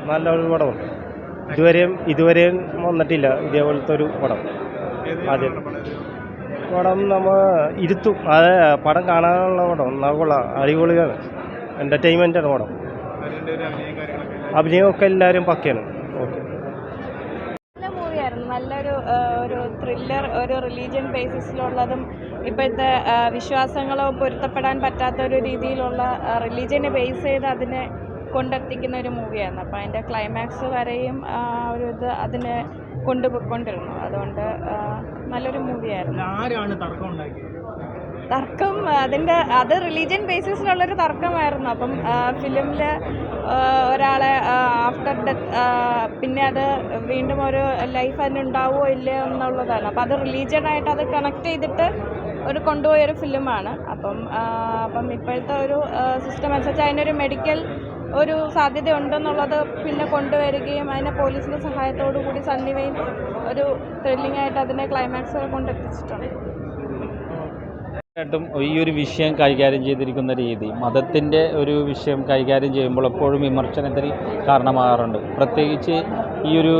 നല്ലൊരു പടമാണ്. ഇതുവരെയും വന്നിട്ടില്ല ഇതേപോലത്തെ ഒരു പടം. ആദ്യം പടം നമ്മൾ ഇരുത്തും. അത് പടം കാണാനുള്ള പടം എന്നാൽ കൊള്ളാം, അടിപൊളിയാണ്, എൻ്റർടൈൻമെൻറ്റാണ് പടം. അഭിനയമൊക്കെ എല്ലാവരും പക്കയാണ്. ഓക്കെ, നല്ല മൂവിയായിരുന്നു. നല്ലൊരു ഒരു ത്രില്ലർ, ഒരു റിലീജിയൻ ബേസിസിലുള്ളതും ഇപ്പോഴത്തെ വിശ്വാസങ്ങളോ പൊരുത്തപ്പെടാൻ പറ്റാത്ത ഒരു രീതിയിലുള്ള റിലീജിയനെ ബേസ് ചെയ്ത് അതിനെ കൊണ്ടെത്തിക്കുന്ന ഒരു മൂവിയായിരുന്നു. അപ്പോൾ അതിൻ്റെ ക്ലൈമാക്സ് വരെയും ഒരു ഇത് അതിനെ കൊണ്ടുപോയിക്കൊണ്ടിരുന്നു. അതുകൊണ്ട് നല്ലൊരു മൂവിയായിരുന്നു. തർക്കം അത് റിലീജിയൻ ബേസിസിലുള്ളൊരു തർക്കമായിരുന്നു. അപ്പം ഫിലിമിൽ ഒരാളെ ആഫ്റ്റർ ഡെത്ത് പിന്നെ അത് വീണ്ടും ഒരു ലൈഫ് അതിനുണ്ടാവുമോ ഇല്ലയോ എന്നുള്ളതാണ്. അപ്പം അത് റിലീജിയനായിട്ട് അത് കണക്ട് ചെയ്തിട്ട് കൊണ്ടുപോയൊരു ഫിലിമാണ്. അപ്പം ഇപ്പോഴത്തെ ഒരു സിസ്റ്റം അനുസരിച്ച് അതിനൊരു മെഡിക്കൽ ഒരു സാധ്യത ഉണ്ടെന്നുള്ളത് പിന്നെ കൊണ്ടുവരികയും അതിനെ പോലീസിൻ്റെ സഹായത്തോടു കൂടി സണ്ണിവയും ഒരു ത്രില്ലിംഗ് ആയിട്ട് അതിനെ ക്ലൈമാക്സ് കൊണ്ടെത്തിച്ചിട്ടുണ്ട്. ും ഈ ഒരു വിഷയം കൈകാര്യം ചെയ്തിരിക്കുന്ന രീതി, മതത്തിൻ്റെ ഒരു വിഷയം കൈകാര്യം ചെയ്യുമ്പോൾ എപ്പോഴും വിമർശനത്തിന് കാരണമാകാറുണ്ട്. പ്രത്യേകിച്ച് ഈ ഒരു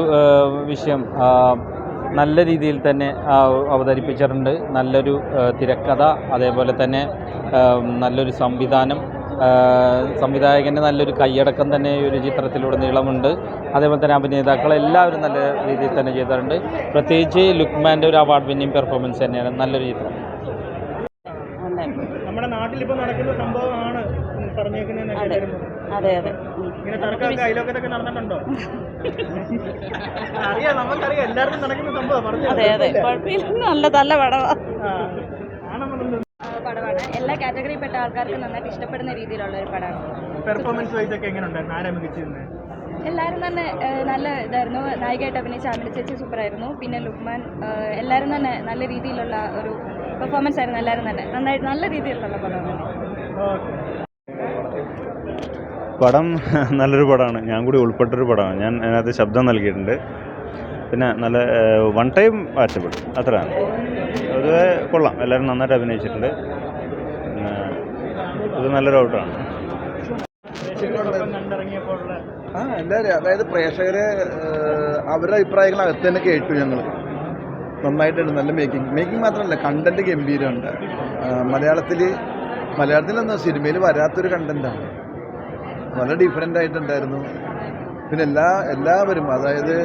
വിഷയം നല്ല രീതിയിൽ തന്നെ അവതരിപ്പിച്ചിട്ടുണ്ട്. നല്ലൊരു തിരക്കഥ, അതേപോലെ തന്നെ നല്ലൊരു സംവിധായകൻ്റെ നല്ലൊരു കൈയടക്കം തന്നെ ഈ ഒരു ചിത്രത്തിലുടനീളമുണ്ട്. അതേപോലെ തന്നെ അഭിനേതാക്കളെല്ലാവരും നല്ല രീതിയിൽ തന്നെ ചെയ്തിട്ടുണ്ട്. പ്രത്യേകിച്ച് ലുക്മാൻ്റെ ഒരു അവാർഡ് വിന്നിംഗ് പെർഫോമൻസ് തന്നെയാണ്. നല്ലൊരു ചിത്രം. നമ്മുടെ നാട്ടിൽ ഇപ്പോൾ നടക്കുന്ന സംഭവമാണ് പറഞ്ഞേക്കുന്നത്. അതെ അതെ, ഇങ്ങനെ തർക്കമൊക്കെ അയലോക്കത്തൊക്കെ നടന്നിട്ടുണ്ടോ? അറിയാം, നമുക്കറിയാം, എല്ലാവർക്കും നടക്കുന്ന സംഭവം പറഞ്ഞു. അതെ അതെ, കുഴപ്പമില്ല, നല്ല പടമാണ്. എല്ലാ കാറ്റഗറിയിൽപ്പെട്ട ആൾക്കാർക്ക് നന്നായിട്ട് ഇഷ്ടപ്പെടുന്ന രീതിയിലുള്ള ഒരു പടമാണ്. പെർഫോമൻസ് വൈസ് ഒക്കെ എങ്ങനെയുണ്ടായിരുന്നു? ആരാ മികച്ചിരുന്നത്? എല്ലാവരും തന്നെ നല്ല ഇതായിരുന്നു. നായികയായിട്ട് അഭിനയിച്ച ആമിന ചേച്ചി സൂപ്പറായിരുന്നു. പിന്നെ ലുക്മാൻ, എല്ലാവരും തന്നെ നല്ല രീതിയിലുള്ള ഒരു പെർഫോമൻസ് ആയിരുന്നു. എല്ലാവരും തന്നെ നന്നായിട്ട് നല്ല രീതിയിലുള്ള പടമാണ്. പടം നല്ലൊരു പടമാണ്. ഞാൻ കൂടി ഉൾപ്പെട്ടൊരു പടമാണ്. ഞാൻ അതിനകത്ത് ശബ്ദം നൽകിയിട്ടുണ്ട്. പിന്നെ നല്ല വൺ ടൈം വാച്ചബിൾ, അത്രയാണ്. പൊതുവെ കൊള്ളാം, എല്ലാവരും നന്നായിട്ട് അഭിനയിച്ചിട്ടുണ്ട്. പിന്നെ ഇത് നല്ലൊരു ഔട്ടാണ്. എല്ലാവരും, അതായത് പ്രേക്ഷകരെ അവരുടെ അഭിപ്രായങ്ങൾ അകത്ത് തന്നെ കേട്ടു. ഞങ്ങൾ നന്നായിട്ടുണ്ട്. നല്ല മേക്കിംഗ് മാത്രമല്ല, കണ്ടന്റ് ഗംഭീരമുണ്ട്. മലയാളത്തിലൊന്നും സിനിമയിൽ വരാത്തൊരു കണ്ടന്റാണ്. വളരെ ഡിഫറെൻ്റ് ആയിട്ടുണ്ടായിരുന്നു. പിന്നെ എല്ലാവരും, അതായത്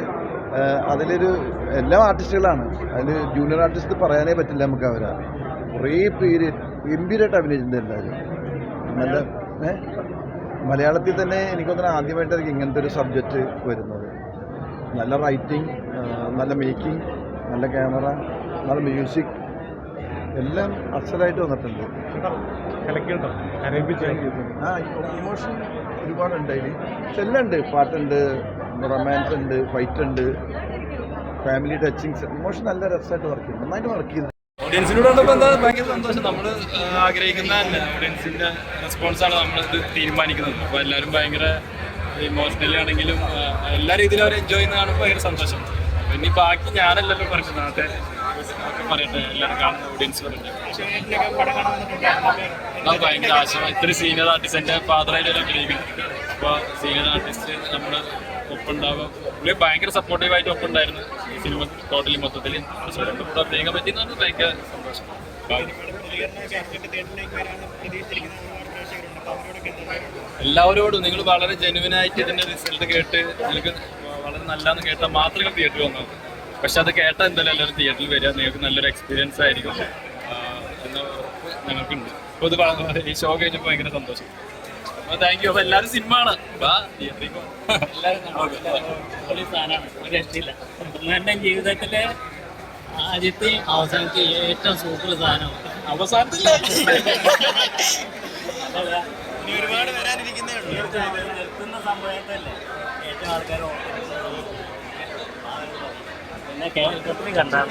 അതിലൊരു എല്ലാ ആർട്ടിസ്റ്റുകളാണ്. അതിൽ ജൂനിയർ ആർട്ടിസ്റ്റ് പറയാനേ പറ്റില്ല നമുക്ക്. അവരാ കുറേ പേര് ഗംഭീരമായിട്ട് അഭിനയിച്ചിട്ടുണ്ട് എല്ലാവരും. നല്ല മലയാളത്തിൽ തന്നെ എനിക്കൊന്നും ആദ്യമായിട്ടായിരിക്കും ഇങ്ങനത്തെ ഒരു സബ്ജക്റ്റ് വരുന്നത്. നല്ല റൈറ്റിംഗ്, നല്ല മേക്കിംഗ്, നല്ല ക്യാമറ, നല്ല മ്യൂസിക്, എല്ലാം അസലായിട്ട് വന്നിട്ടുണ്ട്. ഇമോഷൻ ഒരുപാടുണ്ട് അതിൽ. പക്ഷെ എല്ലാം ഉണ്ട്. പാട്ടുണ്ട്, റൊമാൻസ് ഉണ്ട്, ഫൈറ്റ് ഉണ്ട്, ഫാമിലി ടച്ചിങ്സ്, ഇമോഷൻ നല്ല രസമായിട്ട് വർക്ക് ചെയ്തു. നന്നായിട്ട് വർക്ക് ചെയ്തു. ഓഡിയൻസിനോട് വന്നപ്പോൾ എന്താ ഭയങ്കര സന്തോഷം. നമ്മൾ ആഗ്രഹിക്കുന്ന ഓഡിയൻസിൻ്റെ റെസ്പോൺസാണ് നമ്മളിത് തീരുമാനിക്കുന്നത്. അപ്പോൾ എല്ലാവരും ഭയങ്കര ഇമോഷണലി ആണെങ്കിലും എല്ലാ രീതിയിലും അവർ എൻജോയ് ചെയ്യുന്ന കാണുമ്പോൾ ഭയങ്കര സന്തോഷം. അപ്പോൾ ഇനി ബാക്കി ഞാനല്ലല്ലോ പറയുന്നത്, നാട്ടെ പറയട്ടെ, എല്ലാവരും കാണുന്ന ഓഡിയൻസ് പറയട്ടെ. ഭയങ്കര ആശയം. ഇത്രയും സീനിയർ ആർട്ടിസ്റ്റ്, എൻ്റെ ഫാദറായിട്ട് അഭിനയിക്കുന്നുണ്ട്. അപ്പോൾ സീനിയർ ആർട്ടിസ്റ്റ് നമ്മൾ ഒപ്പുണ്ടാവുക, പുള്ളി ഭയങ്കര സപ്പോർട്ടീവായിട്ട് ഒപ്പുണ്ടായിരുന്നു ഈ സിനിമ ടോട്ടലി മൊത്തത്തിൽ. അഭിനയിക്കാൻ പറ്റിയെന്നാണ് ഭയങ്കര സന്തോഷം. എല്ലാവരോടും നിങ്ങൾ വളരെ ജെനുവിനായിട്ട് ഇതിൻ്റെ റിസൾട്ട് കേട്ട് നിങ്ങൾക്ക് വളരെ നല്ലതെന്ന് കേട്ടാൽ മാത്രമേ തിയേറ്ററിൽ വന്നത്. പക്ഷെ അത് കേട്ടാൽ എന്തായാലും എല്ലാവരും തിയേറ്ററിൽ വരിക, നിങ്ങൾക്ക് നല്ലൊരു എക്സ്പീരിയൻസ് ആയിരിക്കും എന്ന ഞങ്ങൾക്കുണ്ട്. അപ്പോൾ ഇത് ഈ ഷോ കഴിഞ്ഞപ്പോൾ ഭയങ്കര സന്തോഷം. അപ്പോൾ താങ്ക് യു. അപ്പോൾ എല്ലാവരും സിനിമ ആണ്, തിയേറ്ററിൽ എൻ്റെ ജീവിതത്തിലെ ആദ്യത്തെ അവസാനത്തെ ഏറ്റവും സൂപ്പർ സാധനമാണ്. അവസാനത്തില്ല, ഒരുപാട് വരാനിരിക്കുന്നേ ഉള്ളൂ. നിർത്തുന്ന സമയത്തല്ലേ ഏറ്റവും ആൾക്കാർ പിന്നെ കേരളത്തിൽ കണ്ടാണ്.